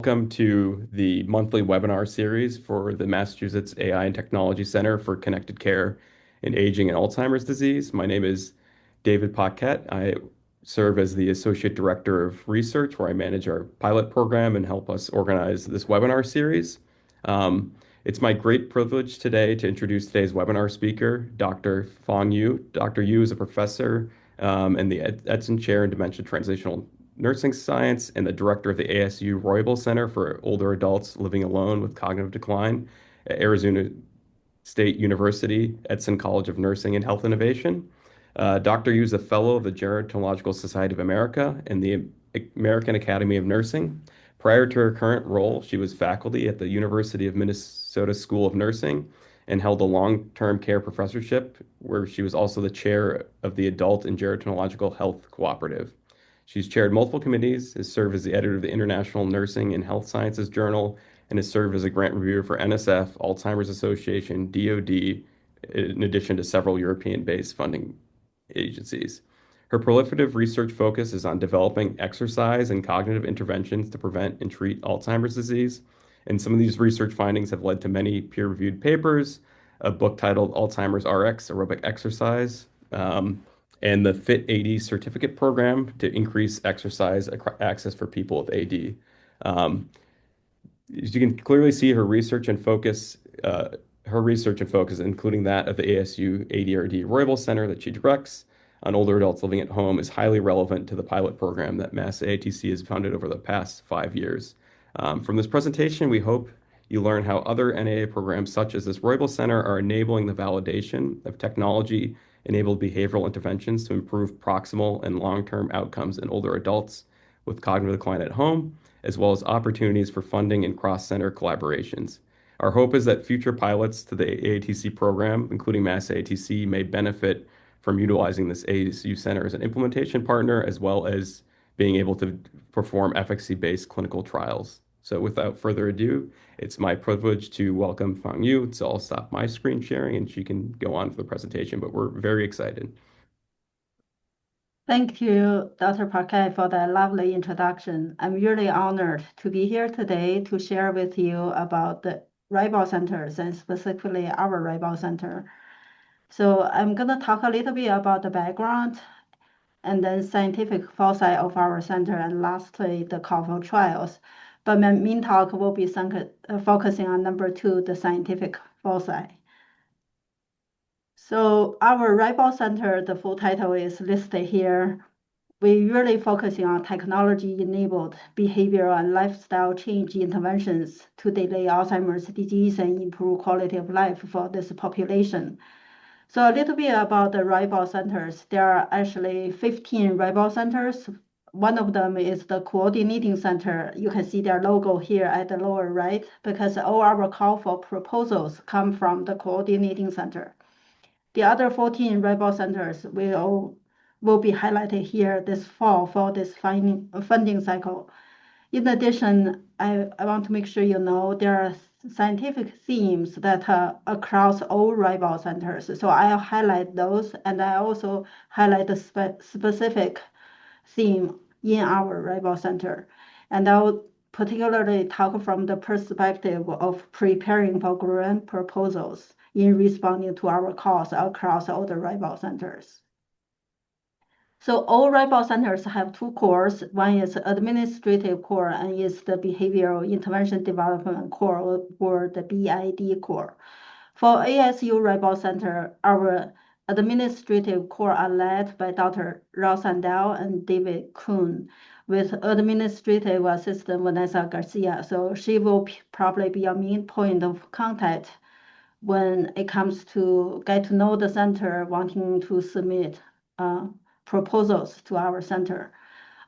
Welcome to the monthly webinar series for the Massachusetts AI and Technology Center for Connected Care in Aging and Alzheimer's Disease. My name is David Paquette. I serve as the Associate Director of Research, where I manage our pilot program and help us organize this webinar series. It's my great privilege today to introduce today's webinar speaker, Dr. Fang Yu. Dr. Yu is a professor and the Edson Chair in Dementia Translational Nursing Science and the director of the ASU Roybal Center for Older Adults Living Alone with Cognitive Decline at Arizona State University, Edson College of Nursing and Health Innovation. Dr. Yu is a fellow of the Gerontological Society of America and the American Academy of Nursing. Prior to her current role, she was faculty at the University of Minnesota School of Nursing and held a long-term care professorship where she was also the chair of the Adult and Gerontological Health Cooperative. She's chaired multiple committees, has served as the editor of the International Nursing and Health Sciences Journal, and has served as a grant reviewer for NSF, Alzheimer's Association, DoD, in addition to several European-based funding agencies. Her proliferative research focus is on developing exercise and cognitive interventions to prevent and treat Alzheimer's disease. And some of these research findings have led to many peer-reviewed papers, a book titled Alzheimer's RX, Aerobic Exercise, and the FIT AD certificate program to increase exercise access for people with AD. As you can clearly see, her research and focus, including that of the ASU ADRD Roybal Center that she directs on older adults living at home, is highly relevant to the pilot program that Mass AITC has funded over the past 5 years. From this presentation, we hope you learn how other NAA programs such as this Roybal Center are enabling the validation of technology-enabled behavioral interventions to improve proximal and long-term outcomes in older adults with cognitive decline at home, as well as opportunities for funding and cross-center collaborations. Our hope is that future pilots to the AITC program, including Mass AITC, may benefit from utilizing this ASU Center as an implementation partner, as well as being able to perform efficacy-based clinical trials. So without further ado, it's my privilege to welcome Fang Yu. So I'll stop my screen sharing and she can go on for the presentation, but we're very excited. Thank you, Dr. Paquet, for that lovely introduction. I'm really honored to be here today to share with you about the Roybal centers and specifically our Roybal center. So I'm going to talk a little bit about the background and then scientific foresight of our center, and lastly, the call for trials. But my main talk will be focusing on number 2, the scientific foresight. So our Roybal Center, the full title is listed here. We're really focusing on technology-enabled behavioral and lifestyle change interventions to delay Alzheimer's disease and improve quality of life for this population. So a little bit about the Roybal centers. There are actually 15 Roybal centers. One of them is the coordinating center. You can see their logo here at the lower right, because all our call for proposals come from the coordinating center. The other 14 Roybal centers will be highlighted here this fall for this funding cycle. In addition, I want to make sure you know there are scientific themes that are across all Roybal centers. So I'll highlight those, and I also highlight the specific theme in our Roybal center. And I'll particularly talk from the perspective of preparing for grant proposals in responding to our calls across all the Roybal centers. So all Roybal centers have 2 cores. One is administrative core and is the behavioral intervention development core, or the BID core. For ASU Roybal Center, our administrative core are led by Dr. Rosandel and David Kuhn, with administrative assistant Vanessa Garcia. So she will probably be a main point of contact when it comes to get to know the center, wanting to submit proposals to our center.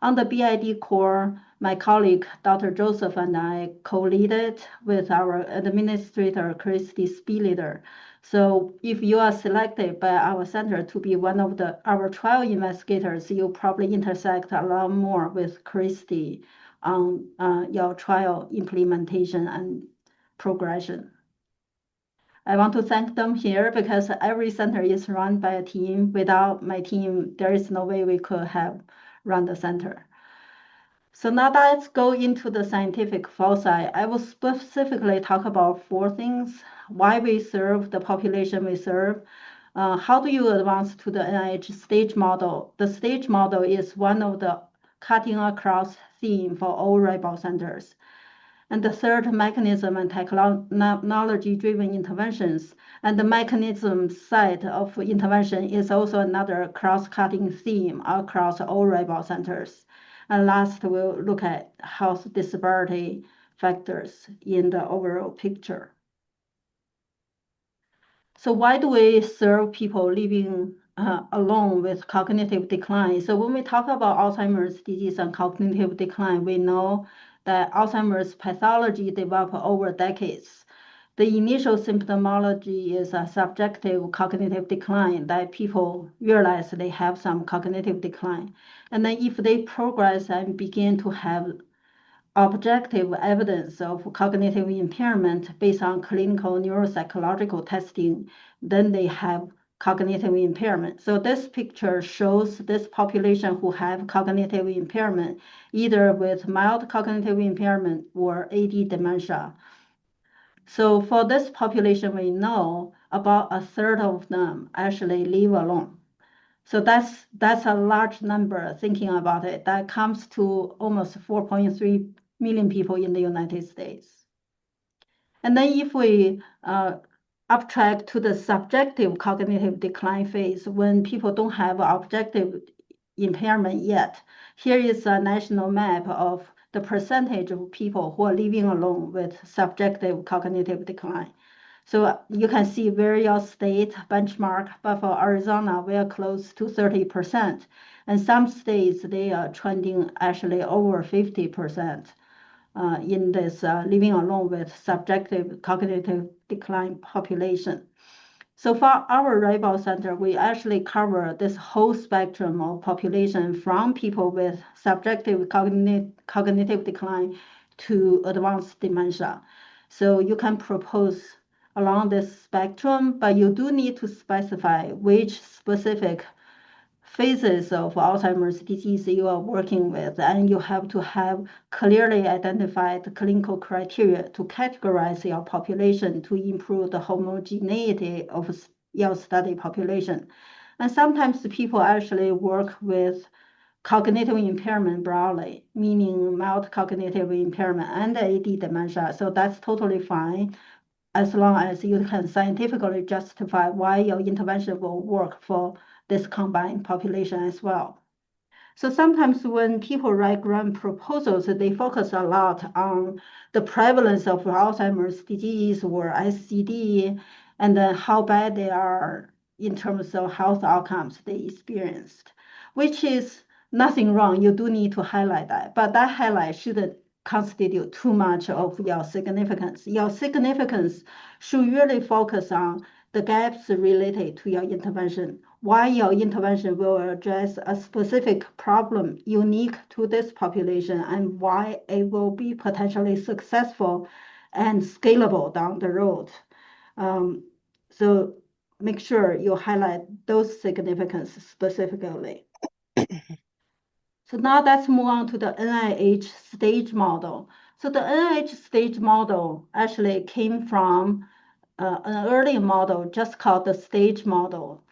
On the BID core, my colleague, Dr. Joseph, and I co-lead it with our administrator, Christy Spieleder. So if you are selected by our center to be one of our trial investigators, you'll probably intersect a lot more with Christy on your trial implementation and progression. I want to thank them here because every center is run by a team. Without my team, there is no way we could have run the center. So now let's go into the scientific foci. I will specifically talk about four things: why we serve the population we serve, how do you advance to the NIH stage model? The stage model is one of the cutting across theme for all Roybal centers. And the third, mechanism and technology-driven interventions. And the mechanism side of intervention is also another cross-cutting theme across all Roybal centers. And last, we'll look at health disparity factors in the overall picture. So why do we serve people living alone with cognitive decline? So when we talk about Alzheimer's disease and cognitive decline, we know that Alzheimer's pathology developed over decades. The initial symptomology is a subjective cognitive decline that people realize they have some cognitive decline. And then if they progress and begin to have objective evidence of cognitive impairment based on clinical neuropsychological testing, then they have cognitive impairment. So this picture shows this population who have cognitive impairment, either with mild cognitive impairment or AD dementia. So for this population, we know about a third of them actually live alone. So that's a large number thinking about it. That comes to almost 4.3 million people in the United States. And then if we uptrack to the subjective cognitive decline phase, when people don't have objective impairment yet, here is a national map of the percentage of people who are living alone with subjective cognitive decline. So you can see various state benchmark, but for Arizona, we are close to 30%. And some states, they are trending actually over 50% in this living alone with subjective cognitive decline population. So for our Roybal Center, we actually cover this whole spectrum of population from people with subjective cognitive decline to advanced dementia. So you can propose along this spectrum, but you do need to specify which specific phases of Alzheimer's disease you are working with, and you have to have clearly identified clinical criteria to categorize your population to improve the homogeneity of your study population. And sometimes people actually work with cognitive impairment broadly, meaning mild cognitive impairment and AD dementia. So that's totally fine as long as you can scientifically justify why your intervention will work for this combined population as well. So sometimes when people write grant proposals, they focus a lot on the prevalence of Alzheimer's disease or SCD, and then how bad they are in terms of health outcomes they experienced, which is nothing wrong. You do need to highlight that, but that highlight shouldn't constitute too much of your significance. Your significance should really focus on the gaps related to your intervention, why your intervention will address a specific problem unique to this population, and why it will be potentially successful and scalable down the road. So make sure you highlight those significance specifically. So now let's move on to the NIH stage model. So the NIH stage model actually came from an early model just called the stage model.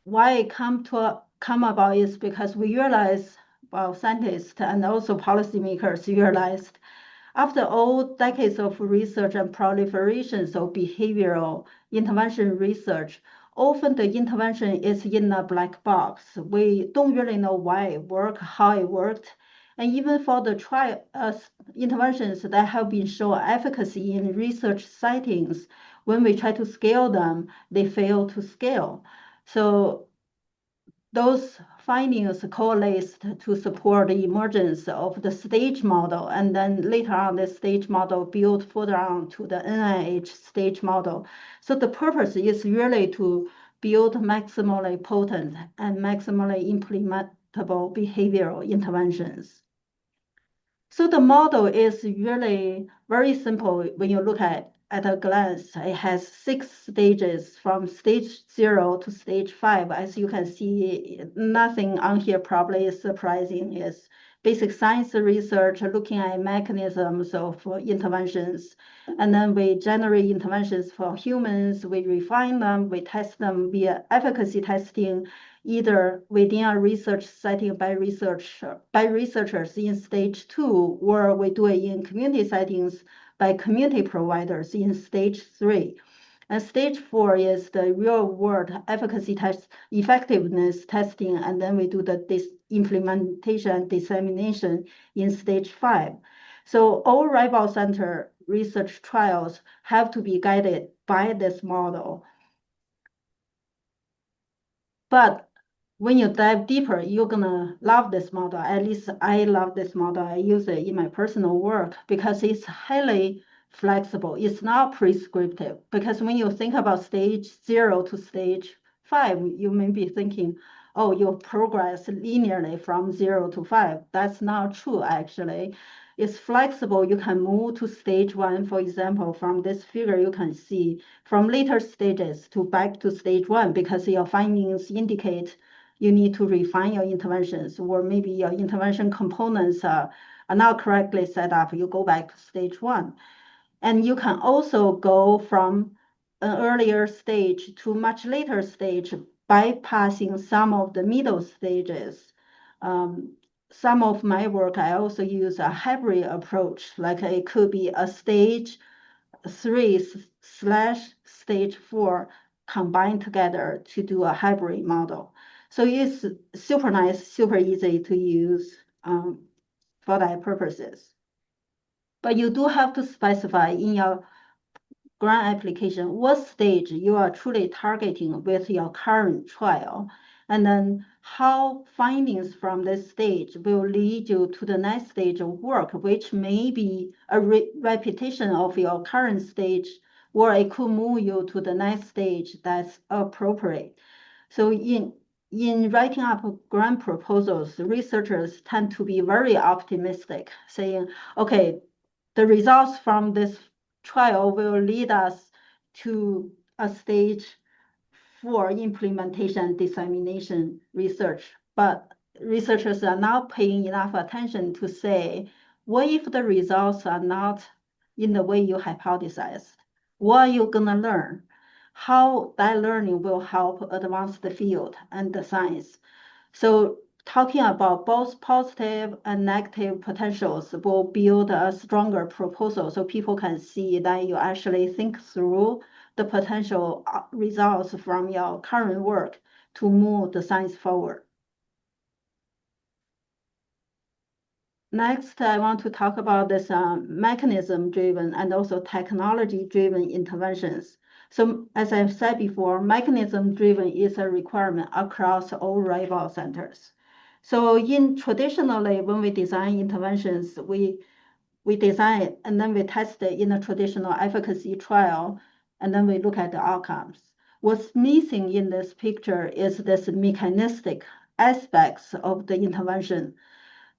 Why it come about is because we realized, well, scientists and also policymakers realized after all decades of research and proliferations of behavioral intervention research, often the intervention is in a black box. We don't really know why it worked, how it worked. And even for the trial interventions that have been shown efficacy in research settings, when we try to scale them, they fail to scale. So those findings coalesced to support the emergence of the stage model, and then later on the stage model built further on to the NIH stage model. So the purpose is really to build maximally potent and maximally implementable behavioral interventions. So the model is really very simple when you look at a glance. It has 6 stages from stage 0 to stage 5. As you can see, nothing on here probably is surprising. Is basic science research looking at mechanisms of interventions. And then we generate interventions for humans, we refine them, we test them via efficacy testing, either within a research setting by researchers in stage 2, or we do it in community settings by community providers in stage 3. And stage 4 is the real world efficacy test, effectiveness testing, and then we do the implementation and dissemination in stage 5. So all Roybal Center research trials have to be guided by this model. But when you dive deeper, you're gonna love this model. At least I love this model. I use it in my personal work because it's highly flexible. It's not prescriptive. Because when you think about stage 0 to stage 5, you may be thinking, oh, you progress linearly from 0 to 5. That's not true, actually. It's flexible. You can move to stage 1, for example, from this figure, you can see from later stages to back to stage 1 because your findings indicate you need to refine your interventions, or maybe your intervention components are not correctly set up. You go back to stage 1. And you can also go from an earlier stage to much later stage, bypassing some of the middle stages. Some of my work, I also use a hybrid approach, like it could be a stage 3 slash stage 4 combined together to do a hybrid model. So it's super nice, super easy to use for that purposes. But you do have to specify in your grant application what stage you are truly targeting with your current trial, and then how findings from this stage will lead you to the next stage of work, which may be a repetition of your current stage, or it could move you to the next stage that's appropriate. So in writing up grant proposals, researchers tend to be very optimistic, saying, okay, the results from this trial will lead us to a stage 4 implementation dissemination research. But researchers are not paying enough attention to say, what if the results are not in the way you hypothesized? What are you gonna learn? How that learning will help advance the field and the science. So talking about both positive and negative potentials will build a stronger proposal so people can see that you actually think through the potential results from your current work to move the science forward. Next, I want to talk about this mechanism-driven and also technology-driven interventions. So as I've said before, mechanism-driven is a requirement across all Roybal centers. So traditionally, when we design interventions, we design it and then we test it in a traditional efficacy trial, and then we look at the outcomes. What's missing in this picture is this mechanistic aspects of the intervention.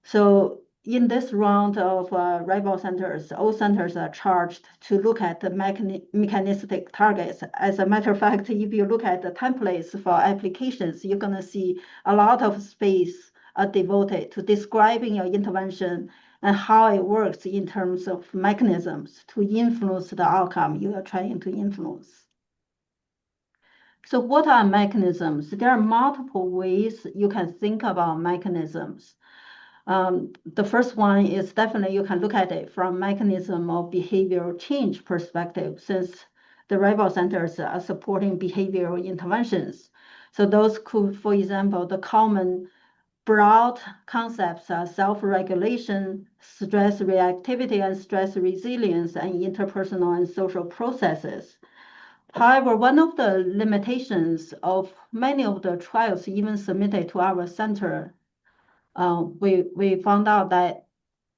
So in this round of Roybal centers, all centers are charged to look at the mechanistic targets. As a matter of fact, if you look at the templates for applications, you're going to see a lot of space devoted to describing your intervention and how it works in terms of mechanisms to influence the outcome you are trying to influence. So what are mechanisms? There are multiple ways you can think about mechanisms. The first one is definitely you can look at it from mechanism of behavioral change perspective, since the Roybal centers are supporting behavioral interventions. So those could, for example, the common broad concepts are self-regulation, stress reactivity, and stress resilience, and interpersonal and social processes. However, one of the limitations of many of the trials even submitted to our center, we found out that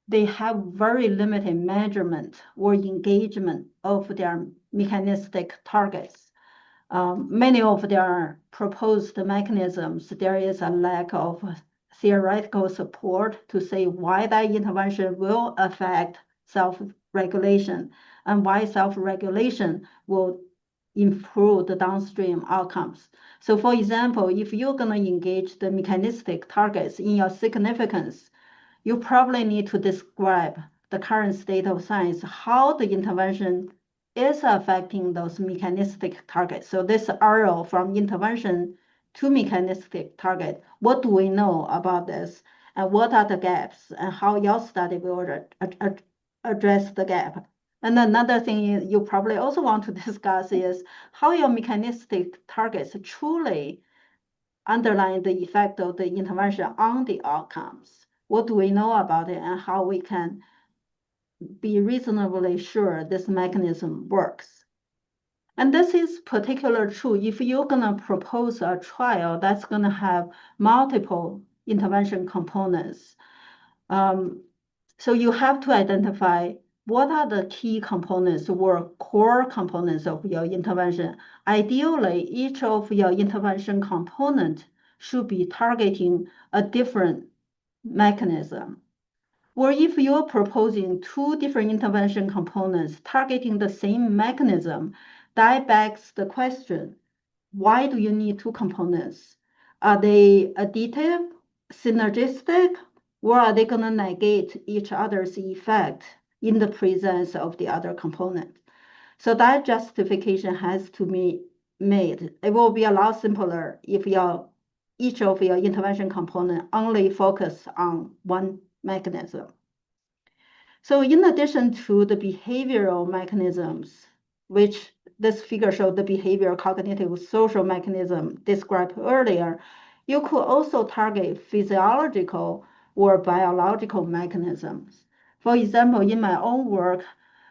they have very limited measurement or engagement of their mechanistic targets. Many of their proposed mechanisms, there is a lack of theoretical support to say why that intervention will affect self-regulation and why self-regulation will improve the downstream outcomes. So for example, if you're going to engage the mechanistic targets in your significance, you probably need to describe the current state of science, how the intervention is affecting those mechanistic targets. So this arrow from intervention to mechanistic target, what do we know about this? And what are the gaps? And how your study will address the gap? And another thing you probably also want to discuss is how your mechanistic targets truly underline the effect of the intervention on the outcomes. What do we know about it and how we can be reasonably sure this mechanism works? And this is particularly true if you're going to propose a trial that's going to have multiple intervention components. So you have to identify what are the key components or core components of your intervention. Ideally, each of your intervention component should be targeting a different mechanism. Or if you're proposing two different intervention components targeting the same mechanism, that begs the question, why do you need two components? Are they additive, synergistic, or are they going to negate each other's effect in the presence of the other component? So that justification has to be made. It will be a lot simpler if each of your intervention component only focus on one mechanism. So in addition to the behavioral mechanisms, which this figure showed the behavioral, cognitive, social mechanism described earlier, you could also target physiological or biological mechanisms. For example, in my own work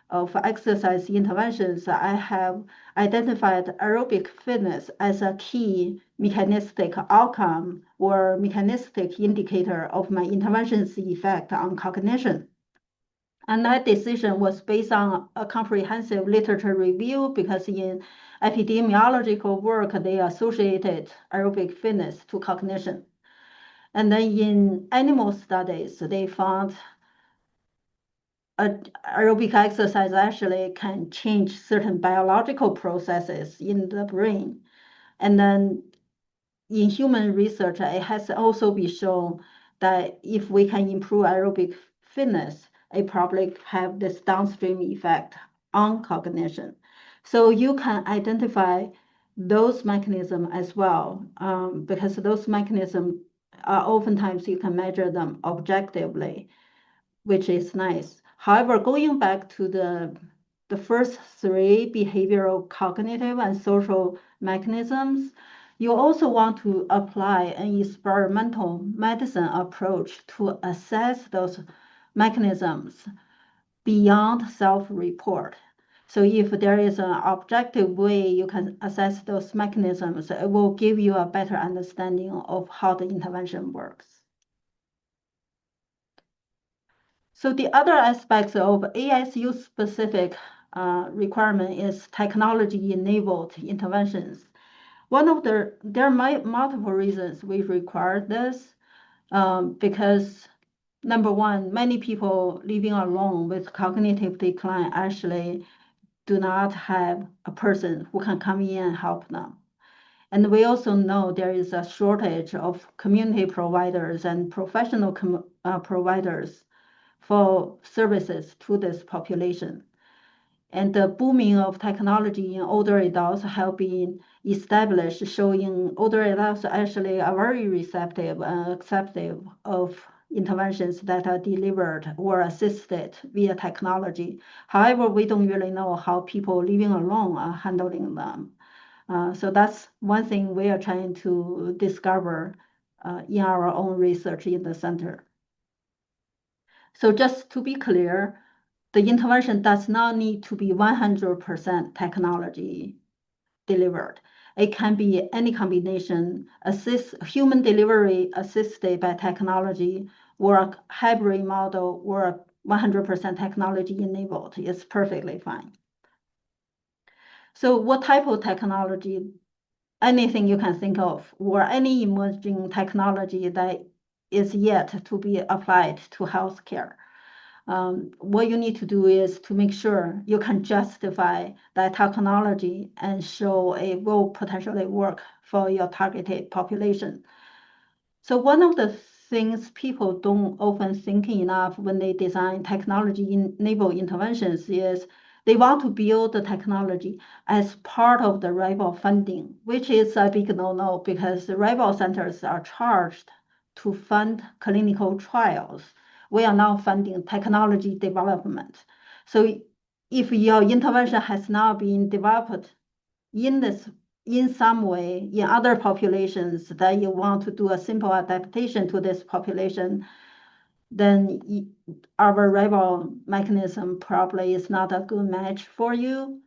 of exercise interventions, I have identified aerobic fitness as a key mechanistic outcome or mechanistic indicator of my intervention's effect on cognition. And that decision was based on a comprehensive literature review because in epidemiological work, they associated aerobic fitness to cognition. And then in animal studies, they found aerobic exercise actually can change certain biological processes in the brain. And then in human research, it has also been shown that if we can improve aerobic fitness, it probably have this downstream effect on cognition. So you can identify those mechanisms as well, because those mechanisms are oftentimes you can measure them objectively, which is nice. However, going back to the first three behavioral, cognitive, and social mechanisms, you also want to apply an experimental medicine approach to assess those mechanisms beyond self-report. So if there is an objective way you can assess those mechanisms, it will give you a better understanding of how the intervention works. So the other aspects of ASU specific requirement is technology-enabled interventions. There are multiple reasons we require this, because number one, many people living alone with cognitive decline actually do not have a person who can come in and help them. And we also know there is a shortage of community providers and professional providers for services to this population. And the booming of technology in older adults have been established, showing older adults actually are very receptive and accepting of interventions that are delivered or assisted via technology. However, we don't really know how people living alone are handling them. So that's one thing we are trying to discover in our own research in the center. So just to be clear, the intervention does not need to be 100% technology delivered. It can be any combination, human delivery assisted by technology, or a hybrid model, or 100% technology enabled is perfectly fine. So what type of technology? Anything you can think of, or any emerging technology that is yet to be applied to healthcare. What you need to do is to make sure you can justify that technology and show it will potentially work for your targeted population. So one of the things people don't often think enough when they design technology-enabled interventions is they want to build the technology as part of the Roybal funding, which is a big no-no because the Roybal centers are charged to fund clinical trials. We are now funding technology development. So if your intervention has not been developed in some way in other populations that you want to do a simple adaptation to this population, then our rival mechanism probably is not a good match for you.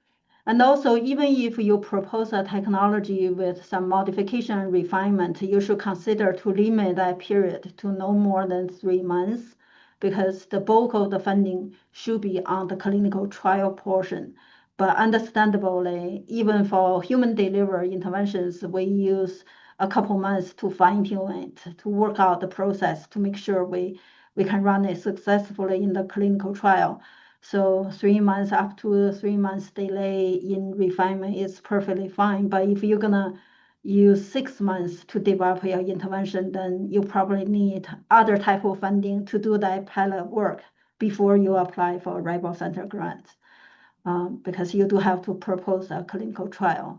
And also, even if you propose a technology with some modification and refinement, you should consider to limit that period to no more than 3 months, because the bulk of the funding should be on the clinical trial portion. But understandably, even for human delivery interventions, we use a couple months to fine tune it, to work out the process, to make sure we can run it successfully in the clinical trial. So 3 months, up to 3 months delay in refinement is perfectly fine. But if you're gonna use 6 months to develop your intervention, then you probably need other type of funding to do that pilot work before you apply for a Roybal Center grant, because you do have to propose a clinical trial.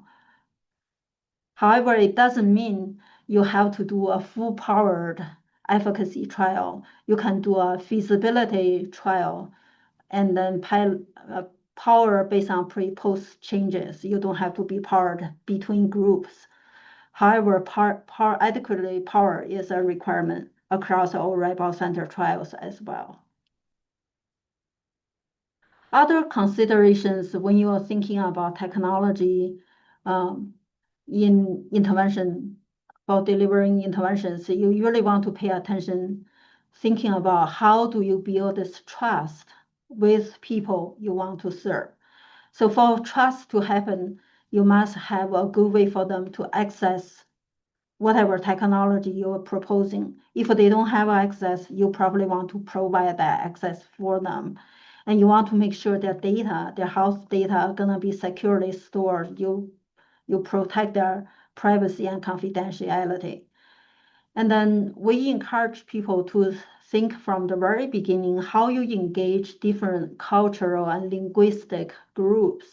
However, it doesn't mean you have to do a full-powered efficacy trial. You can do a feasibility trial and then power based on pre-post changes. You don't have to be powered between groups. However, adequately power is a requirement across all Roybal Center trials as well. Other considerations when you are thinking about technology in intervention, for delivering interventions, you really want to pay attention thinking about how do you build this trust with people you want to serve. So for trust to happen, you must have a good way for them to access whatever technology you're proposing. If they don't have access, you probably want to provide that access for them. And you want to make sure their data, their health data are gonna be securely stored. You protect their privacy and confidentiality. And then we encourage people to think from the very beginning how you engage different cultural and linguistic groups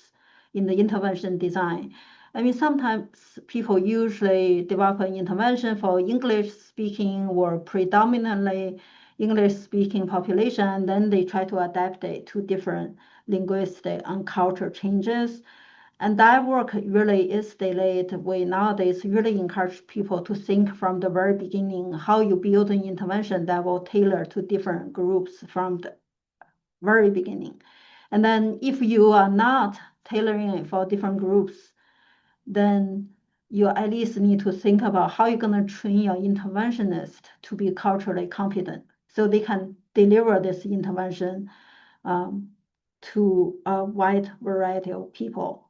in the intervention design. I mean, sometimes people usually develop an intervention for English speaking or predominantly English speaking population, and then they try to adapt it to different linguistic and cultural changes. And that work really is delayed. We nowadays really encourage people to think from the very beginning how you build an intervention that will tailor to different groups from the very beginning. And then if you are not tailoring it for different groups, then you at least need to think about how you're going to train your interventionist to be culturally competent so they can deliver this intervention to a wide variety of people.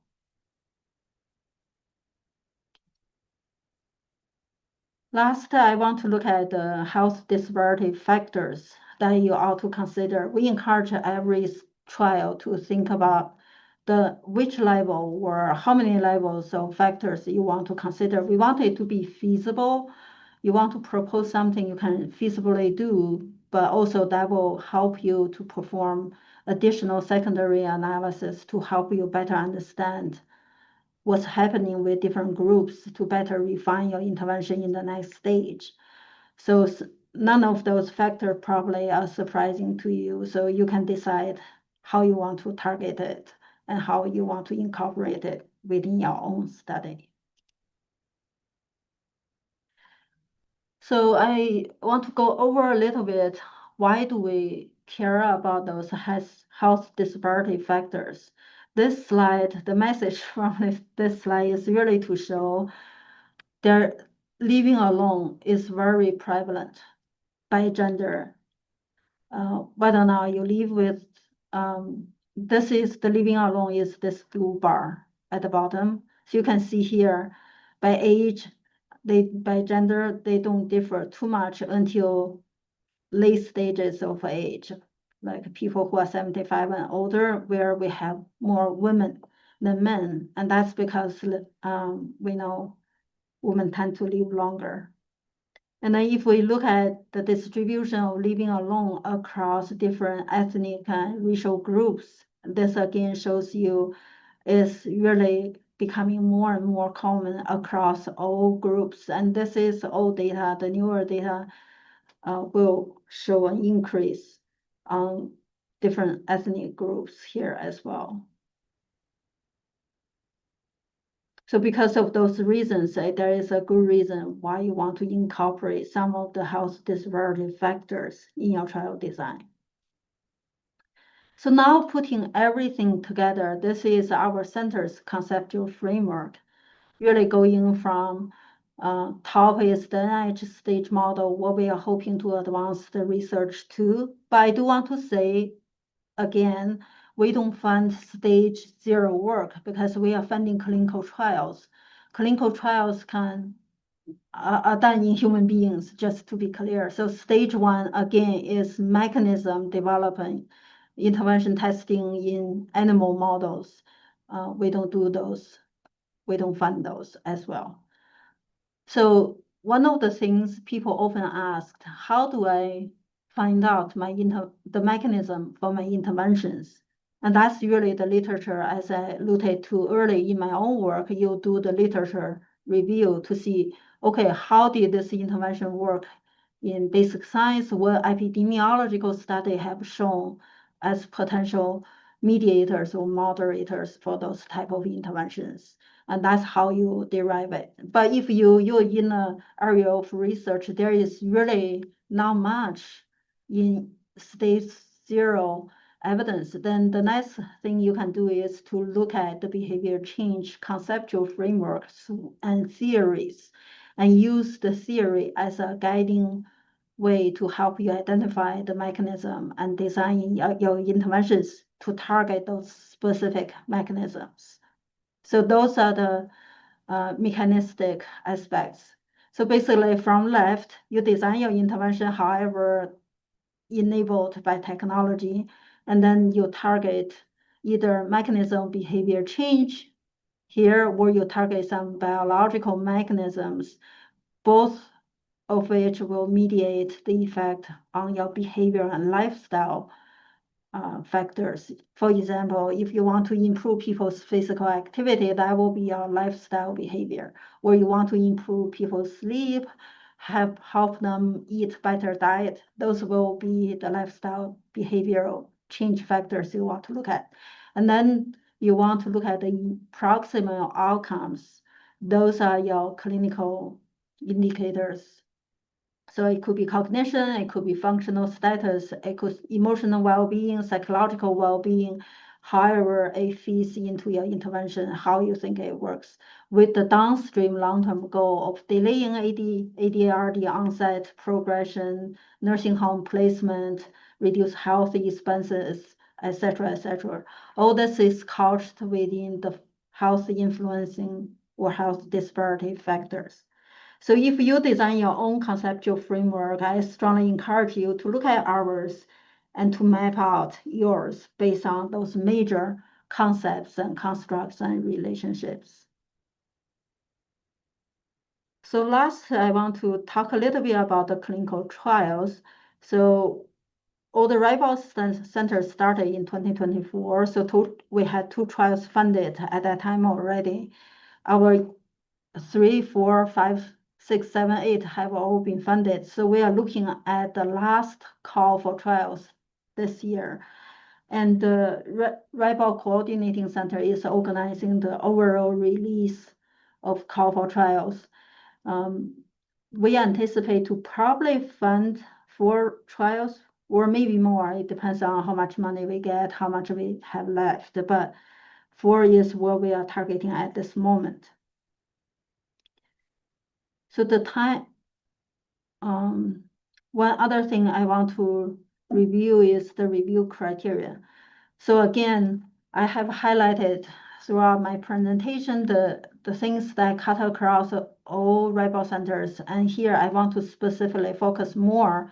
Last, I want to look at the health disparity factors that you ought to consider. We encourage every trial to think about which level or how many levels of factors you want to consider. We want it to be feasible. You want to propose something you can feasibly do, but also that will help you to perform additional secondary analysis to help you better understand what's happening with different groups to better refine your intervention in the next stage. So none of those factors probably are surprising to you. So you can decide how you want to target it and how you want to incorporate it within your own study. So I want to go over a little bit, why do we care about those health disparity factors? This slide, the message from this slide is really to show that living alone is very prevalent by gender. Whether or not you live with, this is the living alone is this blue bar at the bottom. So you can see here by age, by gender, they don't differ too much until late stages of age, like people who are 75 and older, where we have more women than men. And that's because we know women tend to live longer. And then if we look at the distribution of living alone across different ethnic and racial groups, this again shows you is really becoming more and more common across all groups. And this is old data. The newer data will show an increase on different ethnic groups here as well. So because of those reasons, there is a good reason why you want to incorporate some of the health disparity factors in your trial design. So now putting everything together, this is our center's conceptual framework, really going from top is the NIH stage model, what we are hoping to advance the research to. But I do want to say, again, we don't fund stage 0 work because we are funding clinical trials. Clinical trials are done in human beings, just to be clear. So stage 1, again, is mechanism development, intervention testing in animal models. We don't do those. We don't fund those as well. So one of the things people often ask, how do I find out the mechanism for my interventions? And that's really the literature, as I alluded to early in my own work, you do the literature review to see, okay, how did this intervention work in basic science? What epidemiological study have shown as potential mediators or moderators for those type of interventions? And that's how you derive it. But if you're in an area of research, there is really not much in stage 0 evidence, then the next thing you can do is to look at the behavior change conceptual frameworks and theories and use the theory as a guiding way to help you identify the mechanism and design your interventions to target those specific mechanisms. So those are the mechanistic aspects. So basically from left, you design your intervention however enabled by technology, and then you target either mechanism behavior change here, or you target some biological mechanisms, both of which will mediate the effect on your behavior and lifestyle factors. For example, if you want to improve people's physical activity, that will be your lifestyle behavior. Or you want to improve people's sleep, help them eat better diet, those will be the lifestyle behavioral change factors you want to look at. And then you want to look at the proximal outcomes. Those are your clinical indicators. So it could be cognition, it could be functional status, it could emotional well-being, psychological well-being, however it feeds into your intervention, how you think it works, with the downstream long-term goal of delaying ADHD onset, progression, nursing home placement, reduce health expenses, etc., etc. All this is couched within the health influencing or health disparity factors. So if you design your own conceptual framework, I strongly encourage you to look at ours and to map out yours based on those major concepts and constructs and relationships. So last, I want to talk a little bit about the clinical trials. So all the Roybal centers started in 2024. So we had 2 trials funded at that time already. Our 3, 4, 5, 6, 7, 8 have all been funded. So we are looking at the last call for trials this year. And the Roybal Coordinating Center is organizing the overall release of call for trials. We anticipate to probably fund 4 trials or maybe more. It depends on how much money we get, how much we have left. But 4 is what we are targeting at this moment. So the time, one other thing I want to review is the review criteria. So again, I have highlighted throughout my presentation the things that cut across all Roybal centers. And here I want to specifically focus more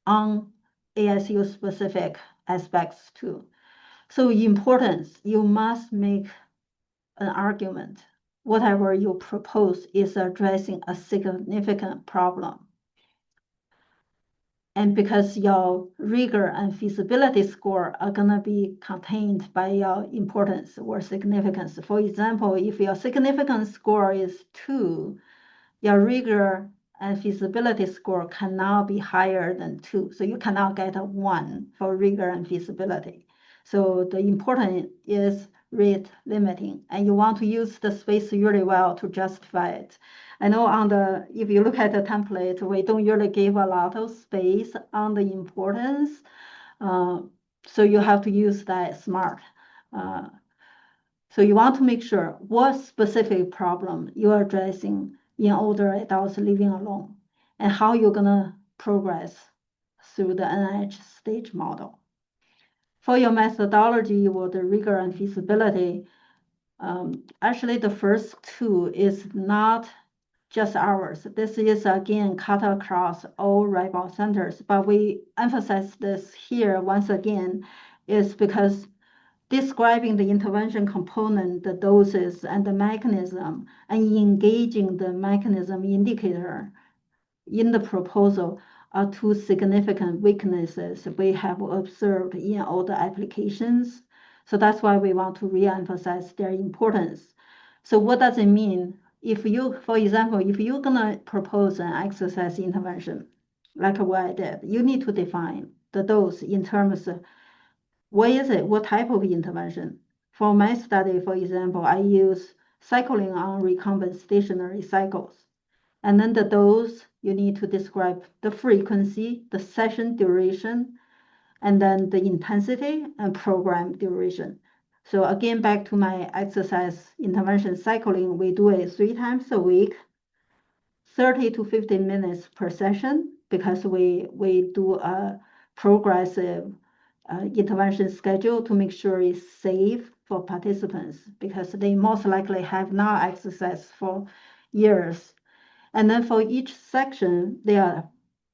on ASU specific aspects too. So importance, you must make an argument. Whatever you propose is addressing a significant problem. And because your rigor and feasibility score are going to be contained by your importance or significance. For example, if your significance score is 2, your rigor and feasibility score cannot be higher than 2. So you cannot get a 1 for rigor and feasibility. So the important is rate limiting, and you want to use the space really well to justify it. I know if you look at the template, we don't really give a lot of space on the importance. So you have to use that smart. Uh, so you want to make sure what specific problem you're addressing in older adults living alone and how you're gonna progress through the NIH stage model. For your methodology or the rigor and feasibility, actually the first 2 is not just ours. This is again cut across all Roybal centers, but we emphasize this here once again is because describing the intervention component, the doses, and the mechanism, and engaging the mechanism indicator in the proposal are 2 significant weaknesses we have observed in all the applications. So that's why we want to re-emphasize their importance. So what does it mean? If you, for example, if you're gonna propose an exercise intervention, like what I did, you need to define the dose in terms of what is it, what type of intervention. For my study, for example, I use cycling on recumbent stationary cycles. And then the dose, you need to describe the frequency, the session duration, and then the intensity and program duration. So again, back to my exercise intervention cycling, we do it 3 times a week, 30 to 50 minutes per session, because we do a progressive intervention schedule to make sure it's safe for participants, because they most likely have not exercised for years. And then for each section, they are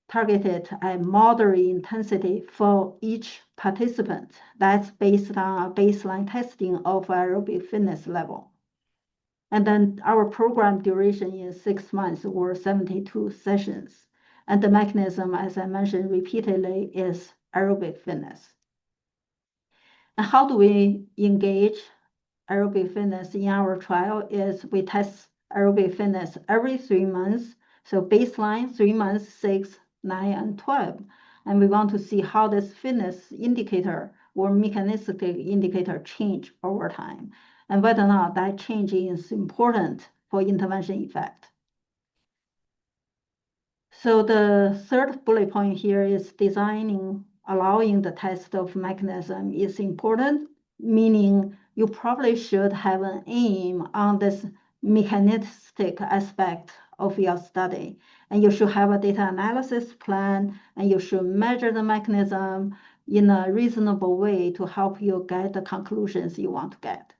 targeted at moderate intensity for each participant. That's based on a baseline testing of aerobic fitness level. And then our program duration is 6 months or 72 sessions. And the mechanism, as I mentioned repeatedly, is aerobic fitness. And how do we engage aerobic fitness in our trial is we test aerobic fitness every 3 months. So baseline, 3 months, 6, 9, and 12. And we want to see how this fitness indicator or mechanistic indicator change over time, and whether or not that change is important for intervention effect. So the third bullet point here is designing, allowing the test of mechanism is important, meaning you probably should have an aim on this mechanistic aspect of your study. And you should have a data analysis plan, and you should measure the mechanism in a reasonable way to help you get the conclusions you want to get.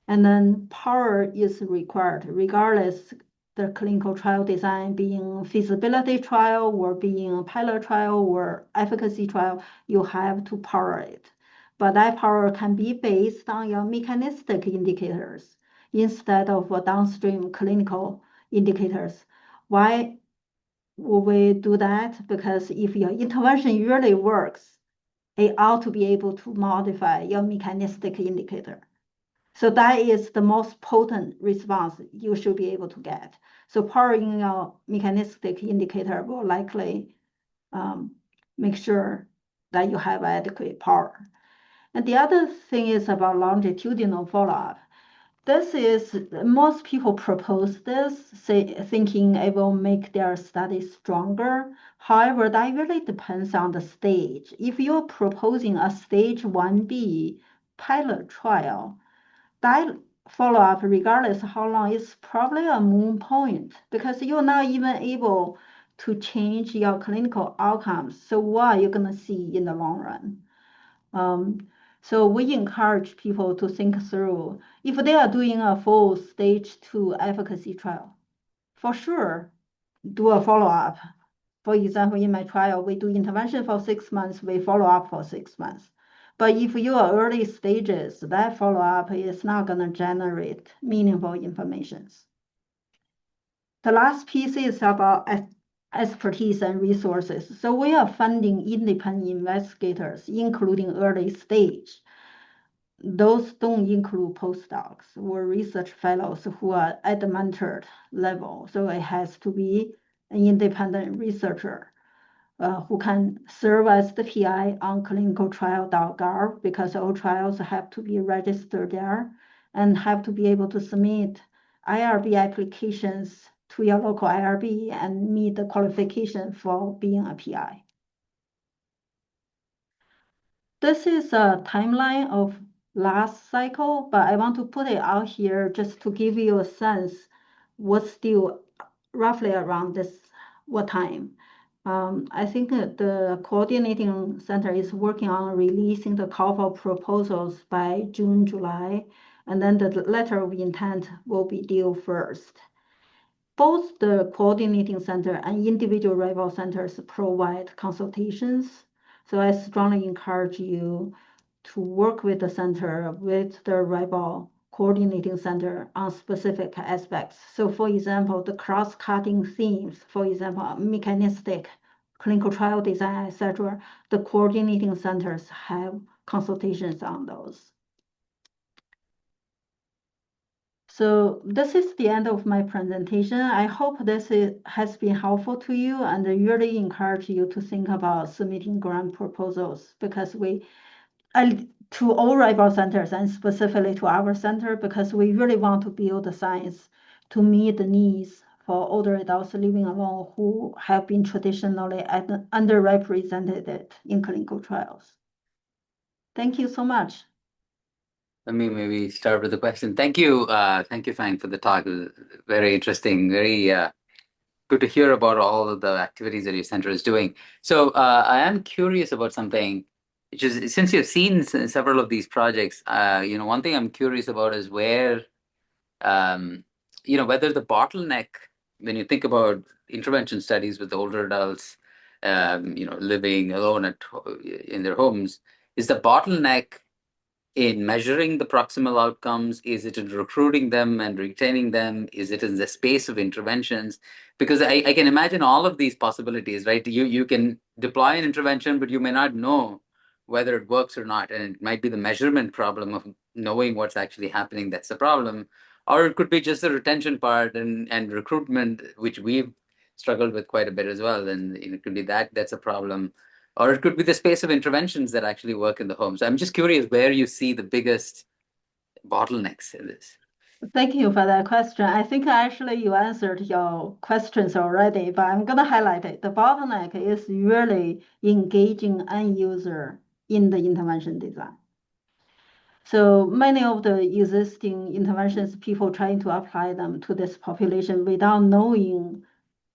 And then power is required, regardless the clinical trial design being feasibility trial or being a pilot trial or efficacy trial, you have to power it. But that power can be based on your mechanistic indicators instead of downstream clinical indicators. Why would we do that? Because if your intervention really works, it ought to be able to modify your mechanistic indicator. So that is the most potent response you should be able to get. So powering your mechanistic indicator will likely make sure that you have adequate power. And the other thing is about longitudinal follow-up. This is, most people propose this, thinking it will make their study stronger. However, that really depends on the stage. If you're proposing a stage 1B pilot trial, that follow-up, regardless of how long, is probably a moot point because you're not even able to change your clinical outcomes. So what are you going to see in the long run? So we encourage people to think through if they are doing a full stage 2 efficacy trial, for sure, do a follow-up. For example, in my trial, we do intervention for 6 months, we follow up for 6 months. But if you are early stages, that follow-up is not going to generate meaningful information. The last piece is about expertise and resources. So we are funding independent investigators, including early stage. Those don't include postdocs or research fellows who are at the mentored level. So it has to be an independent researcher who can serve as the PI on clinicaltrial.gov because all trials have to be registered there and have to be able to submit IRB applications to your local IRB and meet the qualification for being a PI. This is a timeline of last cycle, but I want to put it out here just to give you a sense what's still roughly around this what time. I think that the coordinating center is working on releasing the call for proposals by June, July, and then the letter of intent will be due first. Both the coordinating center and individual rival centers provide consultations. So I strongly encourage you to work with the center, with the rival coordinating center on specific aspects. So for example, the cross-cutting themes, for example, mechanistic, clinical trial design, etc., the coordinating centers have consultations on those. So this is the end of my presentation. I hope has been helpful to you, and I really encourage you to think about submitting grant proposals because to all rival centers and specifically to our center because we really want to build the science to meet the needs for older adults living alone who have been traditionally underrepresented in clinical trials. Thank you so much. Let me maybe start with the question. Thank you, Fang, for the talk. It was very interesting, very good to hear about all of the activities that your center is doing. So I am curious about something, which is since you've seen several of these projects, one thing I'm curious about is where, whether the bottleneck, when you think about intervention studies with older adults, living alone in their homes, is the bottleneck in measuring the proximal outcomes? Is it in recruiting them and retaining them? Is it in the space of interventions? Because I can imagine all of these possibilities, right? You can deploy an intervention, but you may not know whether it works or not. And it might be the measurement problem of knowing what's actually happening that's the problem. Or it could be just the retention part and recruitment, which we've struggled with quite a bit as well. And it could be that's a problem, or it could be the space of interventions that actually work in the home. So I'm just curious where you see the biggest bottlenecks in this. Thank you for that question. I think actually you answered your questions already, but I'm going to highlight it. The bottleneck is really engaging end user in the intervention design. So many of the existing interventions, people trying to apply them to this population without knowing,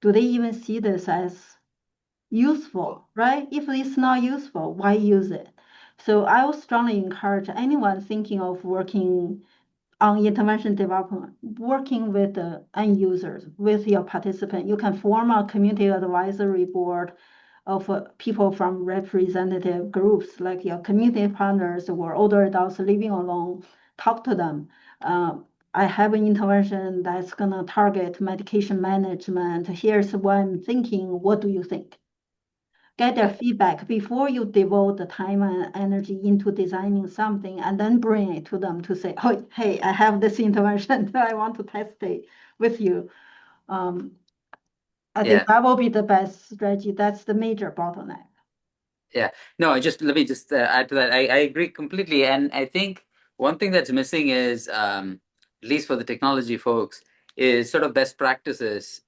do they even see this as useful, right? If it's not useful, why use it? So I would strongly encourage anyone thinking of working on intervention development, working with the end users, with your participant. You can form a community advisory board of people from representative groups like your community partners or older adults living alone. Talk to them. I have an intervention that's going to target medication management. Here's what I'm thinking. What do you think? Get their feedback before you devote the time and energy into designing something and then bring it to them to say, oh, hey, I have this intervention. I want to test it with you. I think that will be the best strategy. That's the major bottleneck. Yeah. No, let me just add to that. I agree completely. And I think one thing that's missing is, at least for the technology folks, is sort of best practices.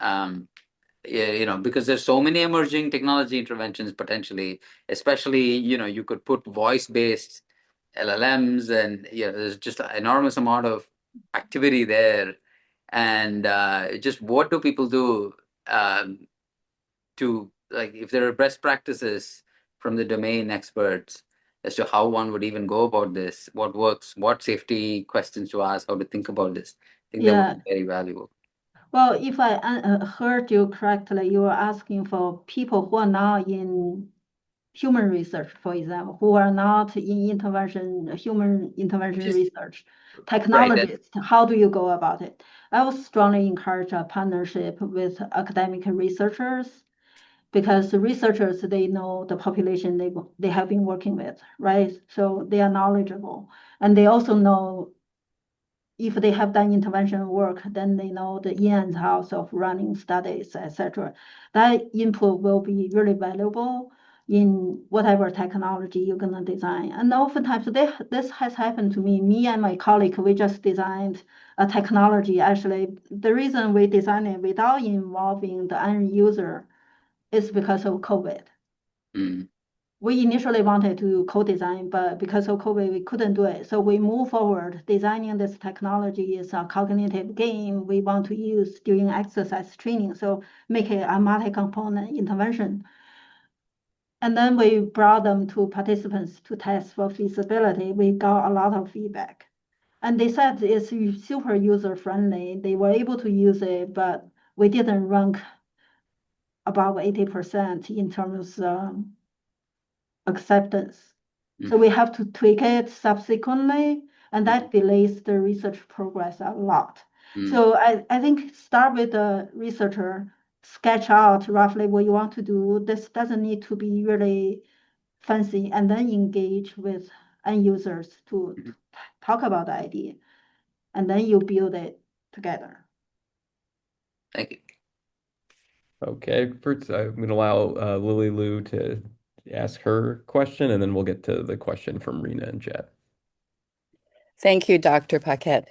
Because there's so many emerging technology interventions potentially, especially, you could put voice-based LLMs and there's just an enormous amount of activity there. And just what do people do to, like, if there are best practices from the domain experts as to how one would even go about this, what works, what safety questions to ask, how to think about this. I think that would be very valuable. Well, if I heard you correctly, you were asking for people who are not in human research, for example, who are not in human intervention research, technologists, how do you go about it? I would strongly encourage a partnership with academic researchers because the researchers, they know the population they have been working with, right? So they are knowledgeable, and they also know if they have done intervention work, then they know the in and outs of running studies, etc. That input will be really valuable in whatever technology you're gonna design. And oftentimes this has happened to me. Me and my colleague, we just designed a technology. Actually, the reason we designed it without involving the end user is because of COVID. Mm. We initially wanted to co-design, but because of COVID, we couldn't do it. So we move forward. Designing this technology is a cognitive game we want to use during exercise training. So make it a multi-component intervention. And then we brought them to participants to test for feasibility. We got a lot of feedback. And they said it's super user-friendly. They were able to use it, but we didn't rank above 80% in terms of acceptance. So we have to tweak it subsequently, and that delays the research progress a lot. So I think start with the researcher, sketch out roughly what you want to do. This doesn't need to be really fancy, and then engage with end users to talk about the idea, and then you build it together. Thank you. Okay, first I'm going to allow Lily Lu to ask her question, and then we'll get to the question from Rena and Jet. Thank you, Dr. Paquette.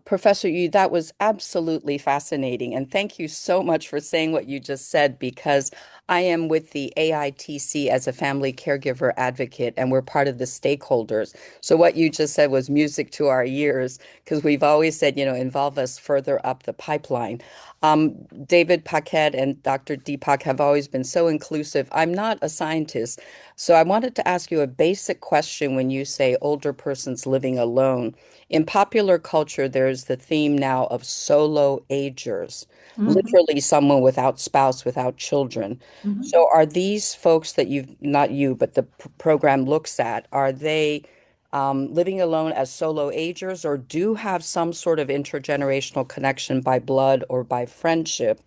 Professor Yu, that was absolutely fascinating. And thank you so much for saying what you just said, because I am with the AITC as a family caregiver advocate, and we're part of the stakeholders. So what you just said was music to our ears, because we've always said, involve us further up the pipeline. David Paquette and Dr. Deepak have always been so inclusive. I'm not a scientist, so I wanted to ask you a basic question when you say older persons living alone. In popular culture, there's the theme now of solo agers, literally someone without spouse, without children. So are these folks that not you, but the program looks at, are they living alone as solo agers, or do have some sort of intergenerational connection by blood or by friendship?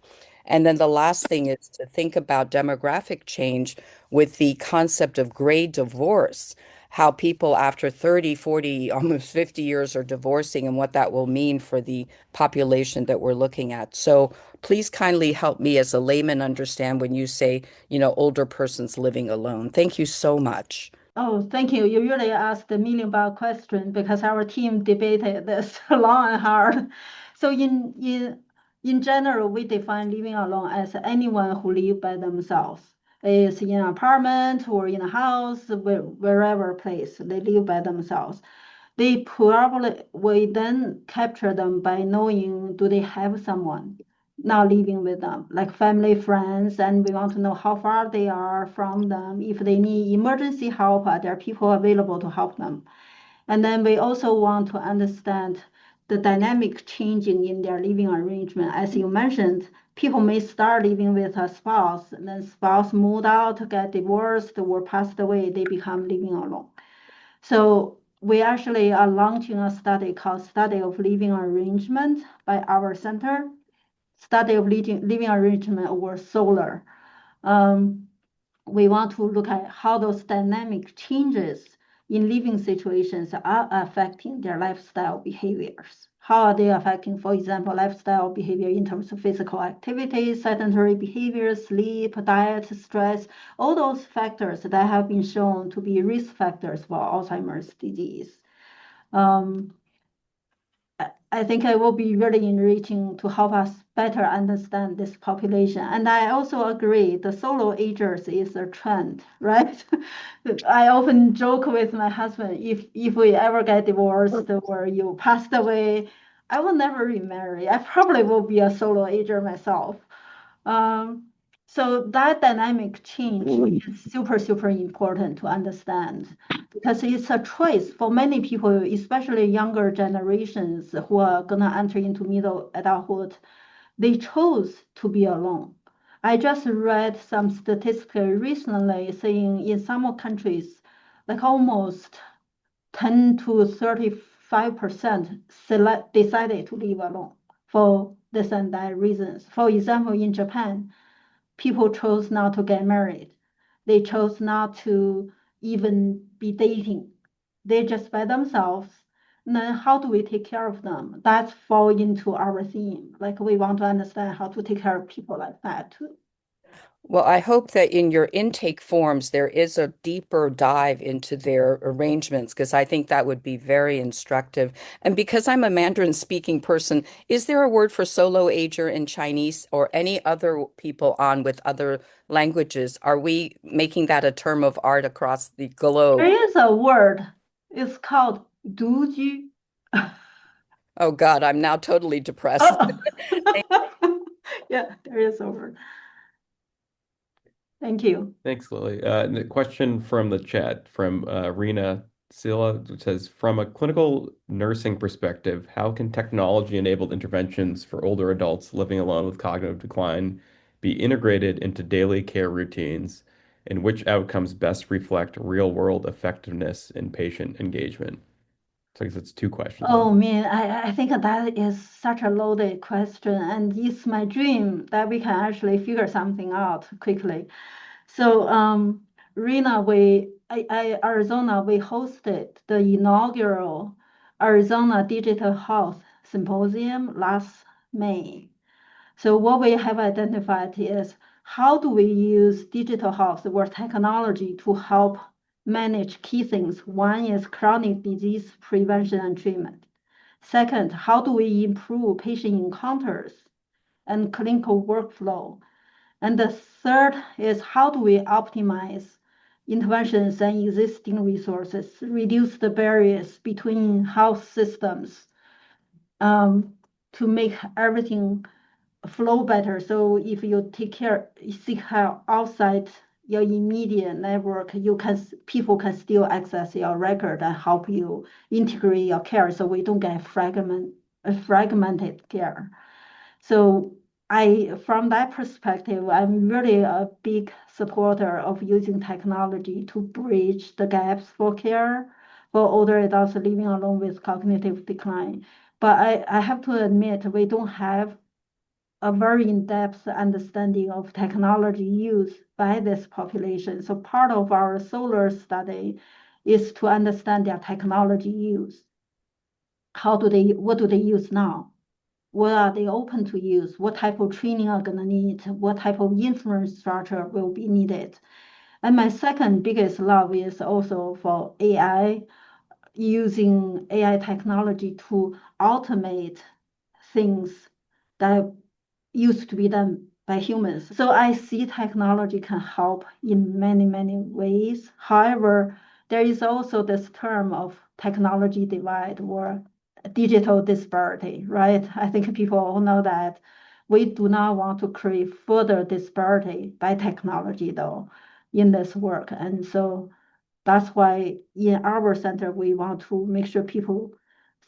And then the last thing is to think about demographic change with the concept of gray divorce, how people after 30, 40, almost 50 years are divorcing, and what that will mean for the population that we're looking at. So please kindly help me as a layman understand when you say, older persons living alone. Thank you so much. Oh, thank you. You really asked the million-dollar question, because our team debated this long and hard. So in general, we define living alone as anyone who live by themselves. Is in an apartment or in a house, wherever place they live by themselves. We then capture them by knowing, do they have someone now living with them, like family, friends, and we want to know how far they are from them. If they need emergency help, are there people available to help them? And then we also want to understand the dynamic changing in their living arrangement. As you mentioned, people may start living with a spouse, and then spouse moved out, get divorced, or passed away, they become living alone. So we actually are launching a study called Study of Living Arrangement by our center. Study of living arrangement over solar. We want to look at how those dynamic changes in living situations are affecting their lifestyle behaviors. How are they affecting, for example, lifestyle behavior in terms of physical activity, sedentary behavior, sleep, diet, stress, all those factors that have been shown to be risk factors for Alzheimer's disease. I think it will be really enriching to help us better understand this population. And I also agree the solo agers is a trend, right? I often joke with my husband, if we ever get divorced or you passed away, I will never remarry. I probably will be a solo ager myself. So that dynamic change is super, super important to understand, because it's a choice for many people, especially younger generations who are going to enter into middle adulthood. They chose to be alone. I just read some statistics recently saying in some countries, like almost 10 to 35% decided to live alone for this and that reasons. For example, in Japan, people chose not to get married. They chose not to even be dating. They're just by themselves. And then how do we take care of them? That fall into our theme. Like we want to understand how to take care of people like that too. Well, I hope that in your intake forms there is a deeper dive into their arrangements because I think that would be very instructive. And because I'm a Mandarin speaking person, is there a word for solo ager in Chinese or any other people on with other languages? Are we making that a term of art across the globe? There is a word. It's called 独居. Oh God, I'm now totally depressed. Oh. Yeah, there is a word. Thank you. Thanks, Lily. And a question from the chat from Rena Silla, which says, from a clinical nursing perspective, how can technology-enabled interventions for older adults living alone with cognitive decline be integrated into daily care routines, and which outcomes best reflect real-world effectiveness in patient engagement? So I guess it's two questions Oh in. man, I think that is such a loaded question, and it's my dream that we can actually figure something out quickly. So, Rena, Arizona, we hosted the inaugural Arizona Digital Health Symposium last May. So what we have identified is how do we use digital health or technology to help manage key things. One is chronic disease prevention and treatment. Second, how do we improve patient encounters and clinical workflow? And the third is how do we optimize interventions and existing resources, reduce the barriers between health systems to make everything flow better. So if you seek help outside your immediate network, people can still access your record and help you integrate your care so we don't get fragmented care. So from that perspective, I'm really a big supporter of using technology to bridge the gaps for care for older adults living alone with cognitive decline. But I have to admit, we don't have a very in-depth understanding of technology used by this population. So part of our solar study is to understand their technology use. What do they use now? What are they open to use? What type of training are gonna need? What type of infrastructure will be needed? And my second biggest love is also for AI, using AI technology to automate things that used to be done by humans. So I see technology can help in many, many ways. However, there is also this term of technology divide or digital disparity, right? I think people all know that we do not want to create further disparity by technology, though, in this work. And so that's why in our center, we want to make sure people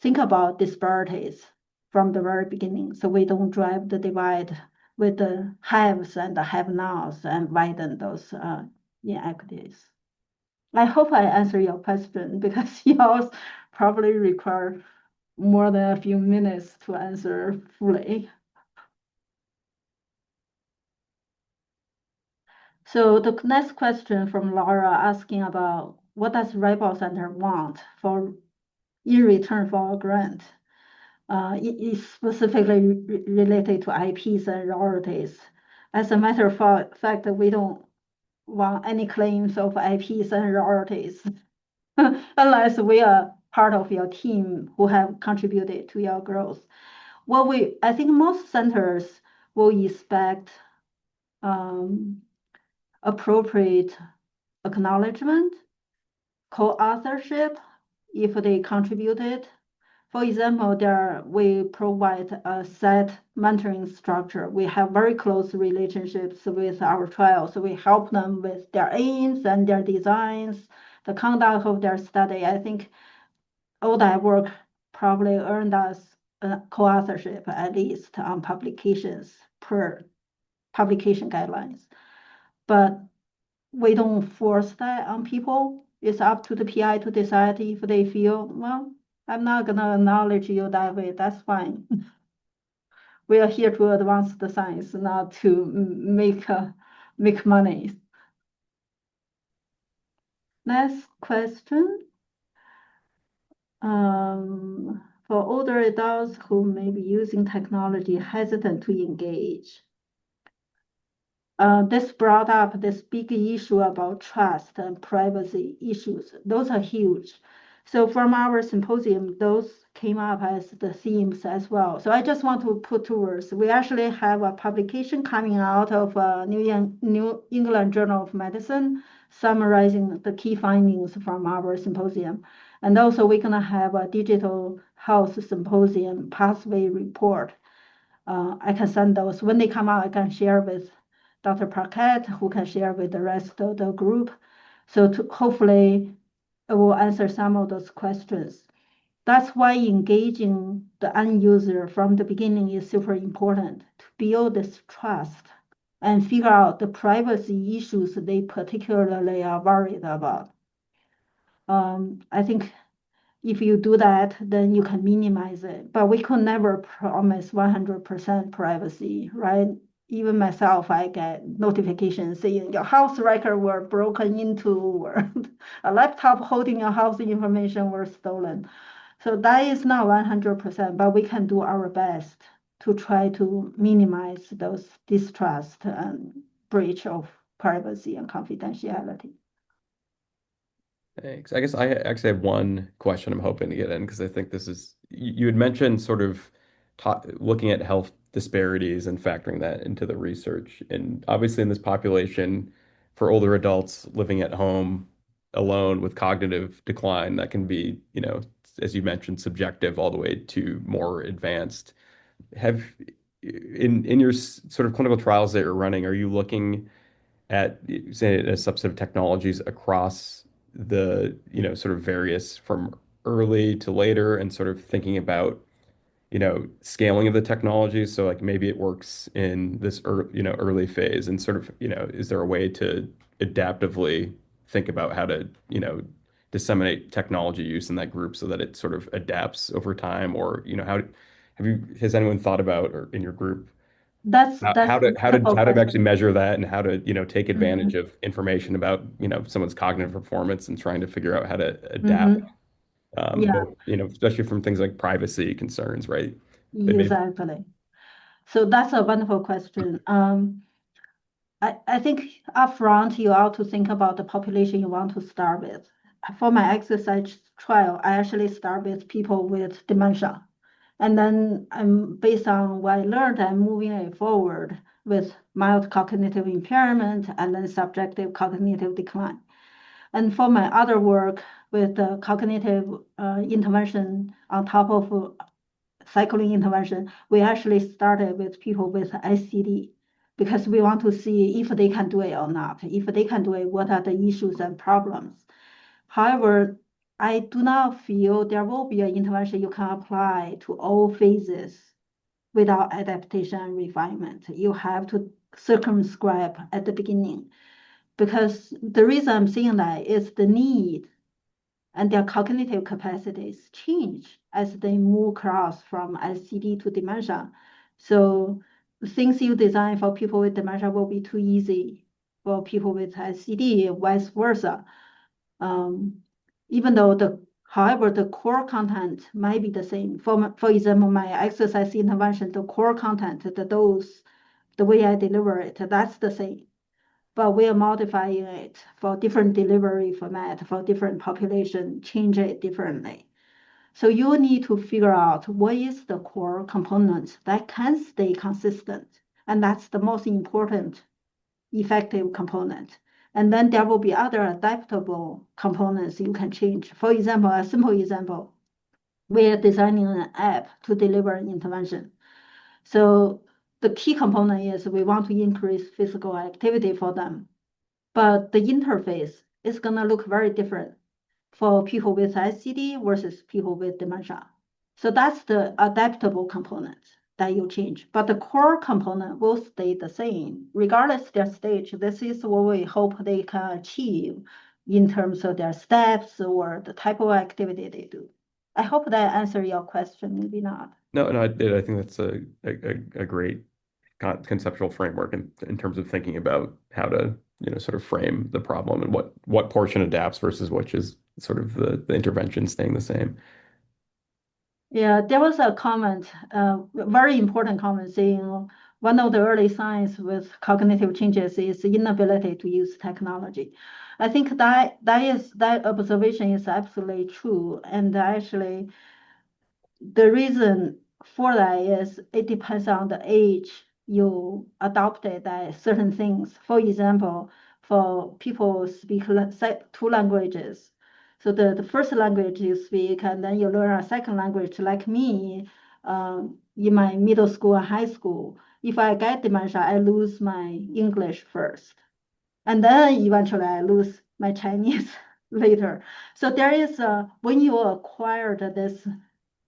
think about disparities from the very beginning so we don't drive the divide with the haves and the have-nots and widen those inequities. I hope I answer your question because yours probably require more than a few minutes to answer fully. So the next question from Laura asking about what does Roybal Center want for in return for a grant? It is specifically related to IPs and royalties. As a matter of fact, we don't want any claims of IPs and royalties unless we are part of your team who have contributed to your growth. I think most centers will expect appropriate acknowledgement, co-authorship if they contributed. For example, we provide a set mentoring structure. We have very close relationships with our trials. So we help them with their aims and their designs, the conduct of their study. I think all that work probably earned us a co-authorship, at least on publications per publication guidelines. But we don't force that on people. It's up to the PI to decide if they feel, well, I'm not gonna acknowledge you that way. That's fine. We are here to advance the science, not to make money. Next question. For older adults who may be using technology hesitant to engage, this brought up this big issue about trust and privacy issues. Those are huge. So from our symposium, those came up as the themes as well. So I just want to put two words. We actually have a publication coming out of New England Journal of Medicine summarizing the key findings from our symposium. And also we're gonna have a digital health symposium pathway report. I can send those. When they come out, I can share with Dr. Paquette, who can share with the rest of the group. So hopefully it will answer some of those questions. That's why engaging the end user from the beginning is super important to build this trust and figure out the privacy issues they particularly are worried about. I think if you do that, then you can minimize it. But we could never promise 100% privacy, right? Even myself, I get notifications saying your house record were broken into, or a laptop holding your house information were stolen. So that is not 100%, but we can do our best to try to minimize those distrust and breach of privacy and confidentiality. Thanks. I guess I actually have one question I'm hoping to get in because I think this is, you had mentioned sort of looking at health disparities and factoring that into the research. And obviously, in this population, for older adults living at home alone with cognitive decline, that can be, as you mentioned, subjective all the way to more advanced. Have in your sort of clinical trials that you're running, are you looking at, say, a subset of technologies across the, sort of various from early to later and sort of thinking about, scaling of the technology? So like maybe it works in this early phase and sort of, is there a way to adaptively think about how to, disseminate technology use in that group so that it sort of adapts over time? Or, has anyone thought about, or in your group, That's how a to wonderful actually question. measure that and how to, take advantage Mhm. of information about, someone's cognitive performance and trying to figure out how to adapt, Mhm. Yeah, both, especially from things like privacy concerns, right? But maybe, exactly. So that's a wonderful question. I think upfront you ought to think about the population you want to start with. For my exercise trial, I actually start with people with dementia. And then based on what I learned, I'm moving it forward with mild cognitive impairment and then subjective cognitive decline. And for my other work with the cognitive intervention on top of cycling intervention, we actually started with people with ICD because we want to see if they can do it or not. If they can do it, what are the issues and problems? However, I do not feel there will be an intervention you can apply to all phases without adaptation and refinement. You have to circumscribe at the beginning because the reason I'm saying that is the need and their cognitive capacities change as they move across from ICD to dementia. So the things you design for people with dementia will be too easy for people with ICD, vice versa. Um, even though however, the core content might be the same. For example, my exercise intervention, the core content, the dose, the way I deliver it, that's the same, but we are modifying it for different delivery format, for different population, change it differently. So you need to figure out what is the core component that can stay consistent. And that's the most important effective component. And then there will be other adaptable components you can change. For example, a simple example, we are designing an app to deliver an intervention. So the key component is we want to increase physical activity for them, but the interface is going to look very different for people with ICD versus people with dementia. So that's the adaptable component that you change, but the core component will stay the same regardless their stage. This is what we hope they can achieve in terms of their steps or the type of activity they do. I hope that answers your question, maybe not. No, no, I think that's a great conceptual framework in terms of thinking about how to, sort of frame the problem and what portion adapts versus which is sort of the intervention staying the same. Yeah, there was a comment, very important comment saying one of the early signs with cognitive changes is the inability to use technology. I think that observation is absolutely true. And actually, the reason for that is it depends on the age you adopted that certain things. For example, for people speak two languages. So the first language you speak, and then you learn a second language, like me, in my middle school and high school. If I get dementia, I lose my English first. And then eventually I lose my Chinese later. So there is when you acquired this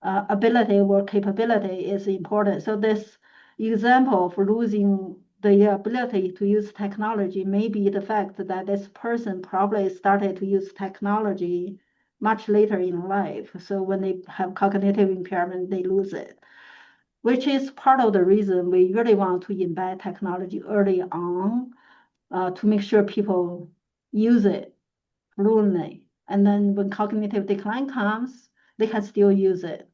ability or capability is important. So this example for losing the ability to use technology may be the fact that this person probably started to use technology much later in life. So when they have cognitive impairment, they lose it, which is part of the reason we really want to embed technology early on to make sure people use it fluently. And then when cognitive decline comes, they can still use it,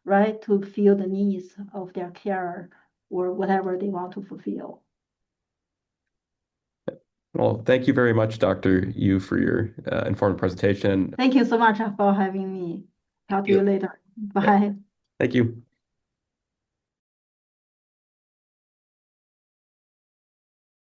right, to fulfill the needs of their care or whatever they want to fulfill. Well, thank you very much, Dr. Yu, for your informative presentation. Thank you so much for having me. Talk to you You. later. Yeah, Bye. thank you.